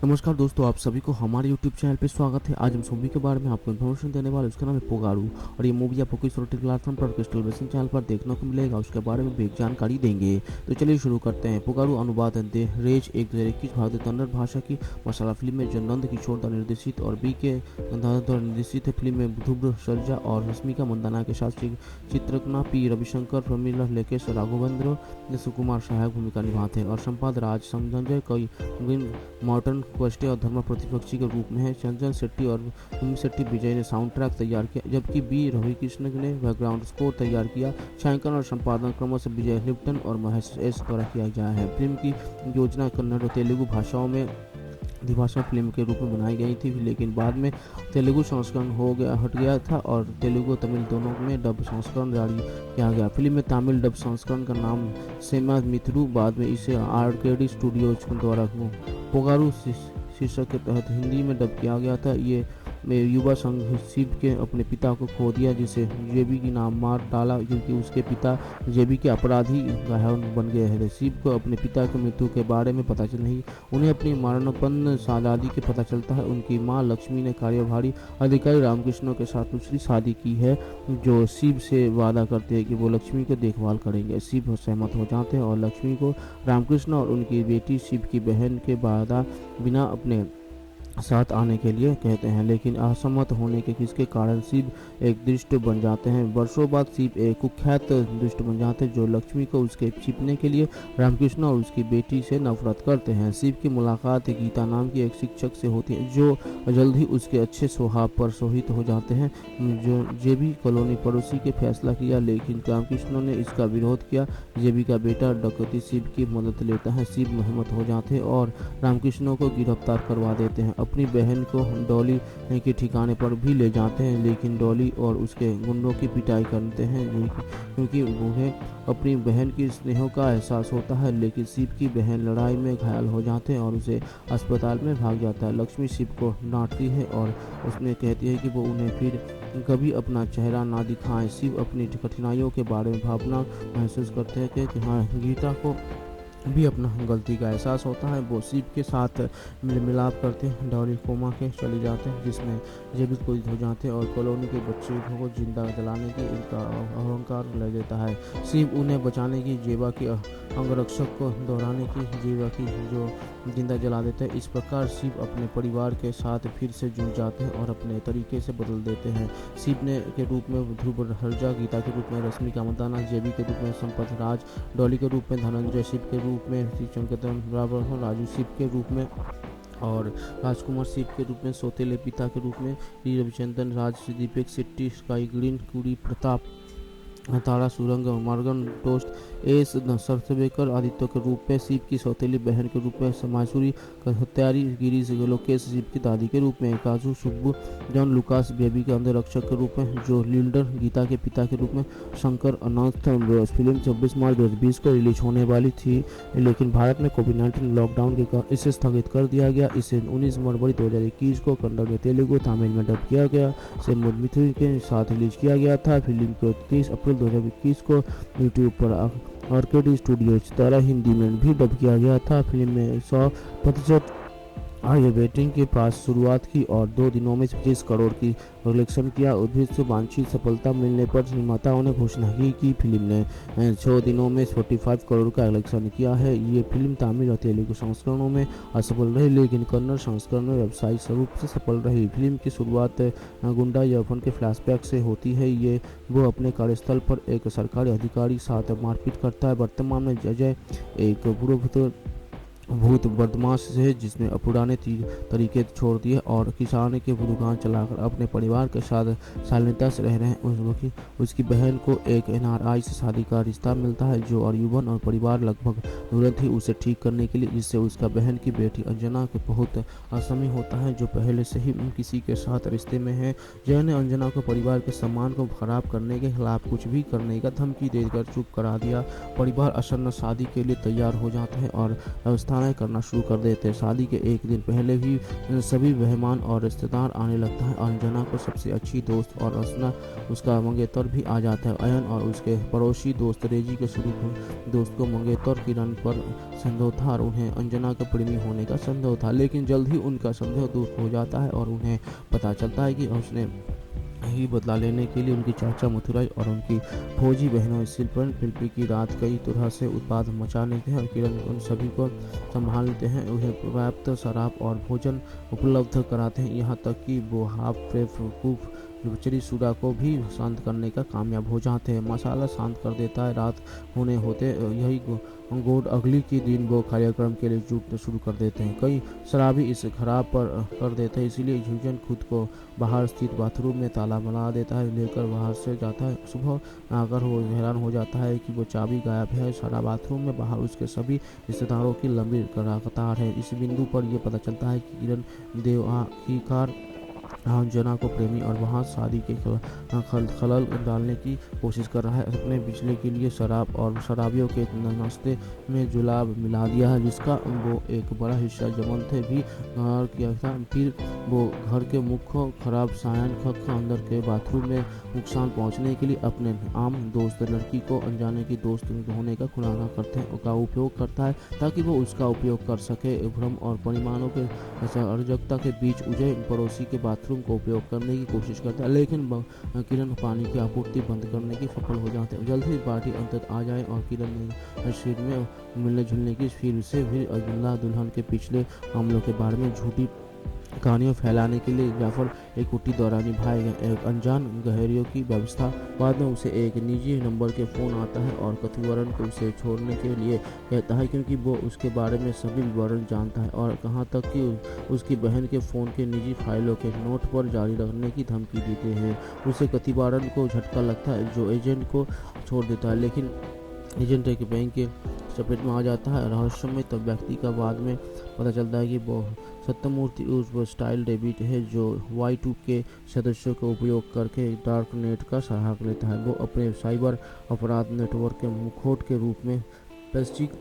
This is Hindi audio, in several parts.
नमस्कार दोस्तों, आप सभी को हमारे YouTube चैनल पे स्वागत है। आज हम मूवी के बारे में आपको इन्फॉर्मेशन देने वाले हैं। उसका नाम है पोगारू और ये मूवी आपको किस OTT प्लेटफॉर्म पर किस टेलीविजन चैनल पर देखने को मिलेगा, उसके बारे में भी एक जानकारी देंगे। तो चलिए शुरू करते हैं। पोगारू अनुवाद द रेज 2021 भारतीय कन्नड़ भाषा की मसाला फिल्म है जो नंद किशोर द्वारा निर्देशित और BK द्वारा निर्देशित है। फिल्म में ध्रुव सर्जा और रश्मिका मंदाना के साथ चित्रकना P रविशंकर, प्रमिला लेकेश, राघवेंद्र सुकुमार सहायक भूमिका निभाते हैं और संपाद राज संजय कई मॉर्टन क्वेस्टे और धर्मा प्रतिपक्षी के रूप में है। चंचल शेट्टी और भूमि शेट्टी विजय ने साउंड ट्रैक तैयार किया, जबकि B रवि कृष्ण ने बैकग्राउंड स्कोर तैयार किया। छायांकन और संपादन क्रमशः विजय लिप्टन और महेश एस द्वारा किया गया है। फिल्म की योजना कन्नड़ और तेलुगु भाषाओं में द्विभाषा फिल्म के रूप में बनाई गई थी, लेकिन बाद में तेलुगु संस्करण हट गया था और तेलुगु तमिल दोनों में डब संस्करण जारी किया गया। फिल्म में तमिल डब संस्करण का नाम सेमा मिथुरु, बाद में इसे आरकेडी स्टूडियोज द्वारा पोगारू शीर्षक के तहत हिंदी में डब किया गया था। ये युवा संघ शिव के अपने पिता को खो दिया, जिसे जेबी की नाम मार डाला क्योंकि उसके पिता जेबी के अपराधी घायल बन गए हैं। शिव को अपने पिता की मृत्यु के बारे में पता चल नहीं, उन्हें अपनी मरणोपन्न शादी के पता चलता है। उनकी मां लक्ष्मी ने कार्यभारी अधिकारी रामकृष्ण के साथ दूसरी शादी की है, जो शिव से वादा करते हैं कि वो लक्ष्मी की देखभाल करेंगे। शिव सहमत हो जाते हैं और लक्ष्मी को रामकृष्ण और उनकी बेटी शिव की बहन के बिना अपने साथ आने के लिए कहते हैं, लेकिन असहमत होने के किसके कारण शिव एक दुष्ट बन जाते हैं। वर्षों बाद शिव एक कुख्यात दुष्ट बन जाते हैं जो लक्ष्मी को उसके छिपने के लिए रामकृष्ण और उसकी बेटी से नफरत करते हैं। शिव की मुलाकात गीता नाम की एक शिक्षक से होती है, जो जल्द ही उसके अच्छे स्वभाव पर मोहित हो जाते हैं। जो जेबी कॉलोनी पड़ोसी के फैसला किया, लेकिन रामकृष्ण ने इसका विरोध किया। जेबी का बेटा डकैती शिव की मदद लेता है। शिव सहमत हो जाते हैं और रामकृष्ण को गिरफ्तार करवा देते हैं। अपनी बहन को डॉली के ठिकाने पर भी ले जाते हैं, लेकिन डॉली और उसके गुंडों की पिटाई करते हैं क्योंकि उन्हें अपनी बहन की स्नेह का एहसास होता है। लेकिन शिव की बहन लड़ाई में घायल हो जाते हैं और उसे अस्पताल में भाग जाता है। लक्ष्मी शिव को डांटती है और उसने कहती है कि वो उन्हें फिर कभी अपना चेहरा ना दिखाएं। शिव अपनी कठिनाइयों के बारे में भावना महसूस करते हैं कि हाँ, गीता को भी अपना गलती का एहसास होता है। वो शिव के साथ मिलाप करते हैं। डॉली कोमा के चले जाते हैं, जिसमें जेबी क्रोधित हो जाते हैं और कॉलोनी के बच्चे को जिंदा जलाने की इनका अहंकार ले देता है। शिव उन्हें बचाने की जेबा की अंगरक्षक को दोहराने की जेबा की जो जिंदा जला देते हैं। इस प्रकार शिव अपने परिवार के साथ फिर से जुड़ जाते हैं और अपने तरीके से बदल देते हैं। शिव ने के रूप में ध्रुव हर्जा, गीता के रूप में रश्मिका मंदाना, जेबी के रूप में संपत राज, डॉली के रूप में धनंजय, शिव के रूप में चंकतन बराबर, राजू शिव के रूप में और राजकुमार शिव के रूप में, सौतेले पिता के रूप में रविचंद्रन राज, दीपक शेट्टी, स्काई ग्रीन, कुड़ी प्रताप, तारा सुरंग, मॉर्गन टोस्ट, एस सरसवेकर आदित्य के रूप में, शिव की सौतेली बहन के रूप में समासूरी हत्यारी, गिरीश लोकेश शिव की दादी के रूप में, काजू सुब्बू, जॉन लुकास बेबी के अंधरक्षक के रूप में, जो लिल्डर गीता के पिता के रूप में, शंकर अनाथ। फिल्म 26 मार्च 2020 को रिलीज होने वाली थी, लेकिन भारत में कोविड-19 लॉकडाउन के कारण इसे स्थगित कर दिया गया। इसे 19 फरवरी 2021 को कन्नड़ में, तेलुगु, तमिल में डब किया गया। इसे मिथुन के साथ रिलीज किया गया था। फिल्म को 30 अप्रैल 2021 को यूट्यूब पर आरकेडी स्टूडियोज द्वारा हिंदी में भी डब किया गया था। फिल्म में 100% आगे बैटिंग के पास शुरुआत की और 2 दिनों में 25 करोड़ की कलेक्शन किया। उद्देश्य से वांछित सफलता मिलने पर निर्माताओं ने घोषणा की कि फिल्म ने 6 दिनों में 45 करोड़ का कलेक्शन किया है। ये फिल्म तमिल और तेलुगु संस्करणों में असफल रही, लेकिन कन्नड़ संस्करण में व्यावसायिक स्वरूप से सफल रही। फिल्म की शुरुआत गुंडा यौवन के फ्लैशबैक से होती है। ये वो अपने कार्यस्थल पर एक सरकारी अधिकारी साथ मारपीट करता है। वर्तमान में अजय एक भूत बदमाश है जिसने पुराने तरीके छोड़ दिए और किसान के दुकान चलाकर अपने परिवार के साथ शालीनता से रह रहे हैं। उसकी बहन को एक NRI से शादी का रिश्ता मिलता है, जो और युवन और परिवार लगभग तुरंत ही उसे ठीक करने के लिए, जिससे उसका बहन की बेटी अंजना के बहुत असमय होता है, जो पहले से ही किसी के साथ रिश्ते में है। जय ने अंजना को परिवार के सम्मान को खराब करने के खिलाफ कुछ भी करने का धमकी देकर चुप करा दिया। परिवार असन शादी के लिए तैयार हो जाता है और व्यवस्था बहाने करना शुरू कर देते हैं। शादी के एक दिन पहले ही सभी मेहमान और रिश्तेदार आने लगता है। अंजना को सबसे अच्छी दोस्त और असना उसका मंगेतर भी आ जाता है। अयन और उसके पड़ोसी दोस्त रेजी के शुरू दोस्त को मंगेतर किरण पर संदेह था और उन्हें अंजना के प्रेमी होने का संदेह था, लेकिन जल्द ही उनका संदेह दूर हो जाता है और उन्हें पता चलता है कि उसने ही बदला लेने के लिए उनकी चाचा मथुराई और उनकी फौजी बहनों शिल्पी की रात कई तरह से उत्पाद मचा लेते हैं और किरण उन सभी को संभाल लेते हैं। उन्हें पर्याप्त शराब और भोजन उपलब्ध कराते हैं, यहाँ तक कि वो हाफ बेवकूफ़ बेचारी सूरा को भी शांत करने का कामयाब हो जाते हैं। मसाला शांत कर देता है। रात होने होते यही गोड अगली के दिन वो कार्यक्रम के लिए जुटना शुरू कर देते हैं। कई शराबी इस खराब पर कर देते हैं, इसीलिए झुंझुन खुद को बाहर स्थित बाथरूम में ताला बना देता है, लेकर बाहर से जाता है। सुबह आकर वो हैरान हो जाता है कि वो चाबी गायब है। सारा बाथरूम में बाहर उसके सभी रिश्तेदारों की लंबी कतार है। इस बिंदु पर यह पता चलता है कि किरण देव आखिरकार अंजना को प्रेमी और वहाँ शादी के खलल डालने की कोशिश कर रहा है। अपने बिजली के लिए शराब और शराबियों के नाश्ते में जुलाब मिला दिया है, जिसका वो एक बड़ा हिस्सा जमन थे भी किया था। फिर वो घर के मुख्य खराब सायन खख अंदर के बाथरूम में नुकसान पहुंचने के लिए अपने आम दोस्त लड़की को अनजाने की दोस्त होने का खुलासा करते हैं का उपयोग करता है, ताकि वो उसका उपयोग कर सके। भ्रम और परिमाणों के अराजकता के बीच उजय पड़ोसी के बाथरूम को उपयोग करने की कोशिश करता है, लेकिन किरण पानी की आपूर्ति बंद करने की सफल हो जाते हैं। जल्द ही पार्टी अंत आ जाए और किरण ने शरीर में मिलने जुलने की फिर से भी अब्दुल्ला दुल्हन के पिछले मामलों के बारे में झूठी कहानियाँ फैलाने के लिए जाफर एक कुट्टी द्वारा निभाए गए एक अनजान गहरियों की व्यवस्था। बाद में उसे एक निजी नंबर के फ़ोन आता है और कथिवरण को उसे छोड़ने के लिए कहता है, क्योंकि वो उसके बारे में सभी विवरण जानता है और कहाँ तक कि उसकी बहन के फ़ोन के निजी फाइलों के नोट पर जारी रखने की धमकी देते हैं। उसे कथिवरण को झटका लगता है जो एजेंट को छोड़ देता है, लेकिन एजेंट एक बैंक के चपेट में आ जाता है। रहस्यमय तब व्यक्ति का बाद में पता चलता है कि वो सत्यमूर्ति उर्फ स्टाइल डेविड है, जो Y2 के सदस्यों का उपयोग करके डार्क नेट का सहारा लेता है। वो अपने साइबर अपराध नेटवर्क के मुखौट के रूप में प्लास्टिक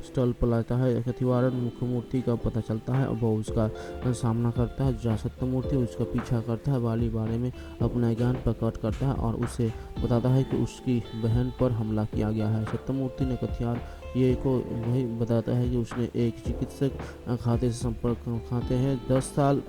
स्टॉल पलाता है। कथिवारण मुख्यमूर्ति का पता चलता है और वो उसका सामना करता है, जहाँ सत्यमूर्ति उसका पीछा करता है, वाली बारे में अपना ज्ञान प्रकट करता है और उसे बताता है कि उसकी बहन पर हमला किया गया है। सत्यमूर्ति ने कथियार ये को वही बताता है कि उसने एक चिकित्सक खाते से संपर्क खाते हैं 10 साल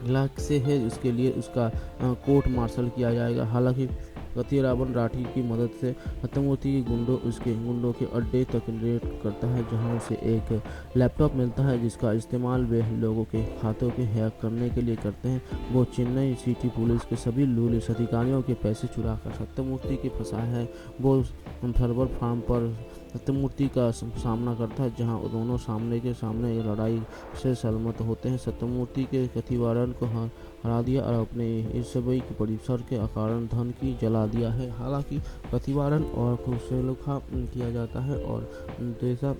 लाख से है, उसके लिए उसका कोर्ट मार्शल किया जाएगा। हालांकि कथिरावन राठी की मदद से सत्यमूर्ति की उसके गुंडों के अड्डे तक रेड करता है, जहां उसे एक लैपटॉप मिलता है जिसका इस्तेमाल वे लोगों के खातों के हैक करने के लिए करते हैं। वो चेन्नई सिटी पुलिस के सभी पुलिस अधिकारियों के पैसे चुरा कर सत्यमूर्ति के फंसा है। वो सर्वर फार्म पर सत्यमूर्ति का सामना करता है, जहां दोनों सामने के सामने लड़ाई से सहमत होते हैं। सत्यमूर्ति के कथिवारण को हरा दिया और अपने इस सबई के परिसर के कारण धन की जला दिया है। हालांकि कथिवारण और खुशेलुखा किया जाता है और जैसा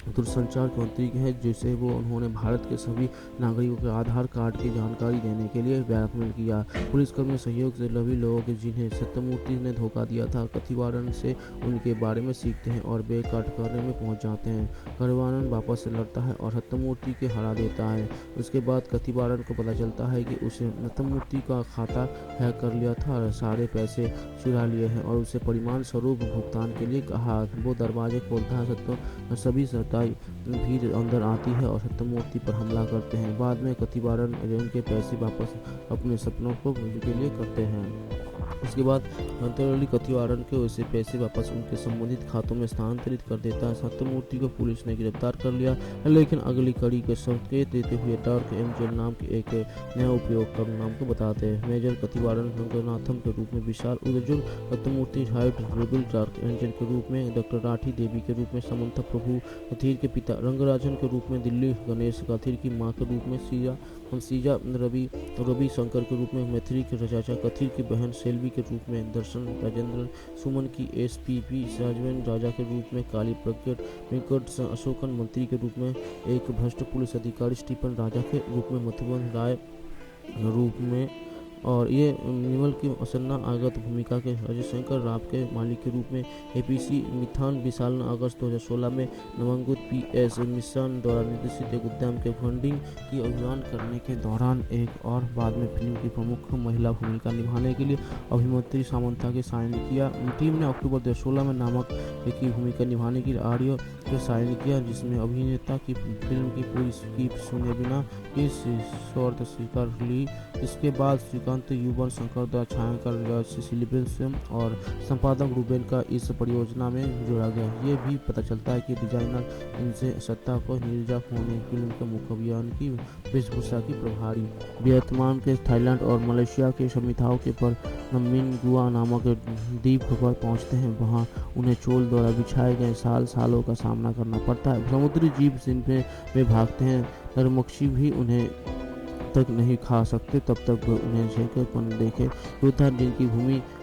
दूरसंचार मंत्री है, जिसे वो उन्होंने भारत के सभी नागरिकों के आधार कार्ड की जानकारी देने के लिए ब्लैकमेल किया। पुलिसकर्मी सहयोग से सभी लोगों के जिन्हें सत्यमूर्ति ने धोखा दिया था कथिवारण से उनके बारे में सीखते हैं और बेकाट करने में पहुंच जाते हैं। कथिवारण वापस से लड़ता है और सत्यमूर्ति के हरा देता है। उसके बाद कथिवारण को पता चलता है कि उसे सत्यमूर्ति का खाता हैक कर लिया था और सारे पैसे चुरा लिए हैं और उसे परिमाण स्वरूप भुगतान के लिए कहा। वो दरवाजे खोलता है, सभी भीड़ अंदर आती है और सत्यमूर्ति पर हमला करते हैं। बाद में कथिवारण उनके पैसे वापस अपने सपनों को के लिए करते हैं। उसके बाद अंतरली कथिवारण के वैसे पैसे वापस उनके संबंधित खातों में स्थानांतरित कर देता है। सत्यमूर्ति को पुलिस ने गिरफ्तार कर लिया, लेकिन अगली कड़ी के संकेत देते हुए डार्क एंजल नाम के एक नया उपयोग कर नाम को बताते हैं। मेजर कथिवारण रंगनाथम के रूप में विशाल उर्जुन, सत्यमूर्ति हाइट रेबिल डार्क एंजल के रूप में, डॉक्टर राठी देवी के रूप में, समंथा प्रभु कथिर के पिता रंगराजन के रूप में, दिल्ली गणेश कथिर की माँ के रूप में, सीजा रवि शंकर के रूप में, मैथिली के चाचा कथिर की बहन सेल्वी के रूप में, दर्शन राजेंद्र सुमन की SPP राजवेन राजा के रूप में, काली प्रकट वेंकट अशोकन मंत्री के रूप में, एक भ्रष्ट पुलिस अधिकारी स्टीफन राजा के रूप में, मधुबन राय रूप में और ये निर्मल की असन्ना आगत भूमिका के अजय शंकर राव के मालिक के रूप में एपीसी मिथान विशाल ने अगस्त 2016 में नवंगुत पीएस मिश्रण द्वारा निर्देशित एक उद्यम के फंडिंग की अभियान करने के दौरान एक और बाद में फिल्म की प्रमुख महिला भूमिका निभाने के लिए अभिनेत्री सामंथा के साइन किया। टीम ने अक्टूबर 2016 में नामक एक की भूमिका निभाने के लिए आर्य के साइन किया, जिसमें अभिनेता की फिल्म की पूरी स्क्रिप्ट सुने बिना की शर्त स्वीकार ली। इसके बाद श्रीकांत युवन शंकर द्वारा छायांकन सेलिब्रेशन और संपादक रूबेन का इस परियोजना में जोड़ा गया। ये भी पता चलता है कि डिजाइनर इनसे सत्ता को निर्जाक होने फिल्म के मुख्य अभियान की वेशभूषा की प्रभारी। वियतनाम के थाईलैंड और मलेशिया के संविधाओं के पर नमिनगुआ नामक द्वीप पर पहुंचते हैं। वहां उन्हें चोल द्वारा बिछाए गए सालों का सामना करना पड़ता है। समुद्री जीव जिनमें वे भागते हैं, नरमक्षी भी उन्हें तक नहीं खा सकते, तब तक उन्हें झेंकेपन देखे। योद्धा जिनकी भूमि